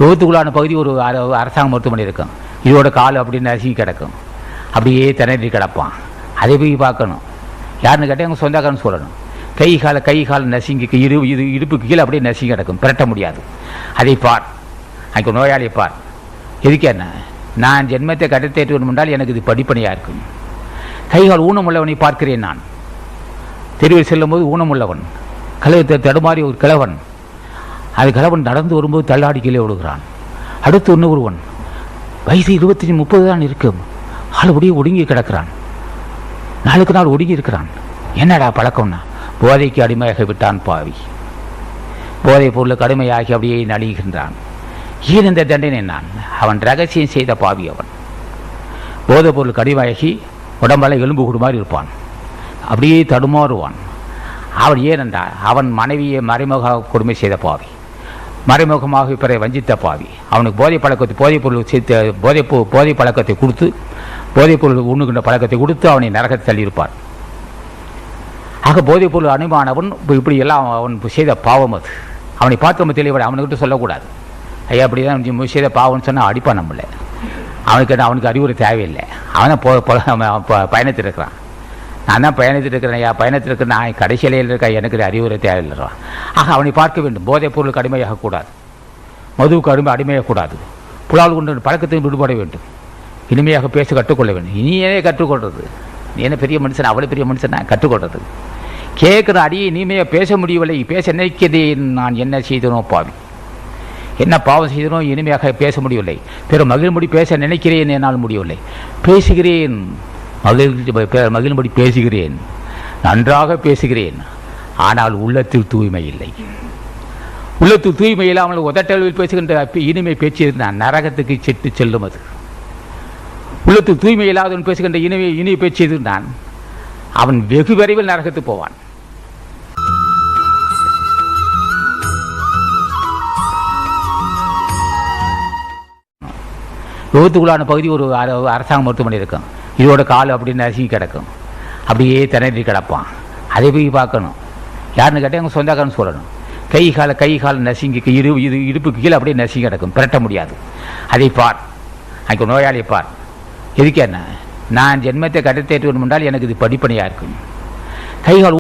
விபத்துக்குள்ளான பகுதி ஒரு அரசாங்க மருத்துவமனை இருக்கும். இதோட கால் அப்படின்னு நசுங்கி கிடக்கும். அப்படியே திணறி கிடப்பான். அதை போய் பார்க்கணும். யாருன்னு கேட்டால் எங்கள் சொந்தக்காரன்னு சொல்லணும். கை கால நசுங்கி இது இடுப்புக்கு கீழே அப்படியே நசுங்கி கிடக்கும். பிரட்ட முடியாது. அதை பார். அங்கே நோயாளியை பார். எதுக்கு என்ன? நான் ஜென்மத்தை கடத்தேற்று வேண்டுமென்றால் எனக்கு இது படிப்பனையாக இருக்கும். கைகால் ஊனமுள்ளவனை பார்க்கிறேன். நான் தெருவில் செல்லும்போது ஊனமுள்ளவன், கழுவத்தை தடுமாறி ஒரு கிழவன். அது கிழவன் நடந்து வரும்போது தள்ளாடி கீழே விடுகிறான். அடுத்து ஒருவன் வயசு 25-30 தான் இருக்கும். ஆள் அப்படியே ஒடுங்கி கிடக்கிறான். நாளுக்கு நாள் ஒடுங்கி இருக்கிறான். என்னடா பழக்கம்னா, போதைக்கு அடிமையாக விட்டான் பாவி. போதைப் பொருளுக்கு அடிமையாகி அப்படியே நலிகின்றான். ஏன் இந்த தண்டனை? நான் அவன் ரகசியம் செய்த பாவி. அவன் போதைப் பொருளுக்கு அடிமையாகி உடம்பால எலும்பு கூடு மாதிரி இருப்பான். அப்படியே தடுமாறுவான். அவன் ஏனென்றால் அவன் மனைவியை மறைமுக கொடுமை செய்த பாவி, மறைமுகமாக பிறரை வஞ்சித்த பாவி. அவனுக்கு போதைப் பழக்கத்தை கொடுத்து, போதைப் பொருள் உண்ணுகின்ற பழக்கத்தை கொடுத்து அவனை நரகத்தை தள்ளியிருப்பார். ஆக போதைப் பொருள் அனுமானவன் இப்படி எல்லாம் அவன் செய்த பாவம். அது அவனை பார்த்து நம்ம தெளிவாட. அவனுக்கிட்ட சொல்லக்கூடாது, ஐயா அப்படி தான் செய்த பாவம்னு சொன்னால் அடிப்பான் நம்மள. அவனுக்கு அறிவுரை தேவையில்லை. அவன் பயணத்தில் இருக்கிறான். நான் தான் பயணத்தில் இருக்கிறேன். ஐயா பயணத்தில் இருக்கிற நான் கடைசியிலையில் இருக்கா, எனக்கு அறிவுரை தேவையில்லைறான். ஆக அவனை பார்க்க வேண்டும். போதைப் பொருளுக்கு அடிமையாகக்கூடாது, மதுவுக்கு அடிமையாகக்கூடாது, புலால் கொண்டு பழக்கத்தையும் விடுபட வேண்டும். இனிமையாக பேச கற்றுக்கொள்ள வேண்டும். இனியே கற்றுக்கொள்வது. நீ என்ன பெரிய மனுஷன், அவ்வளோ பெரிய மனுஷன் நான் கற்றுக்கொள்றது. கேட்குற அடியை இனிமையாக பேச முடியவில்லை. பேச நினைக்கிறதே நான் என்ன செய்தனோ பாவி, என்ன பாவம் செய்தனோ இனிமையாக பேச முடியவில்லை. பிற மகிழ்படி பேச நினைக்கிறேன், என்னால் முடியவில்லை. பேசுகிறேன், மகிழ்படி பேசுகிறேன், நன்றாக பேசுகிறேன். ஆனால் உள்ளத்தில் தூய்மை இல்லை. உள்ளத்தில் தூய்மை இல்லாமல் உதட்டளவில் பேசுகின்ற இனிமை பேச்சு நான் நரகத்துக்கு செட்டு செல்லும். அது உள்ளத்தில் தூய்மை இல்லாதவன் பேசுகின்ற இனிய பேச்சு நான் அவன் வெகு விரைவில் நரகத்து போவான். விபத்துக்குள்ளான பகுதி ஒரு அரசாங்க மருத்துவமனை இருக்கும். இதோட கால் அப்படின்னு நசுங்கி கிடக்கும். அப்படியே திணறி கிடப்பான். அதை போய் பார்க்கணும். யாருன்னு கேட்டால் எங்கள் சொந்தக்காரன்னு சொல்லணும். கை கால நசுங்கி இது இடுப்புக்கு கீழே அப்படியே நசுங்கி கிடக்கும். பிரட்ட முடியாது. அதை பார். அங்கே நோயாளியை பார். எதுக்கு என்ன? நான் ஜென்மத்தை கடத்தேற்று வேண்டுமென்றால் எனக்கு இது படிப்பனையாக இருக்கும். கைகால்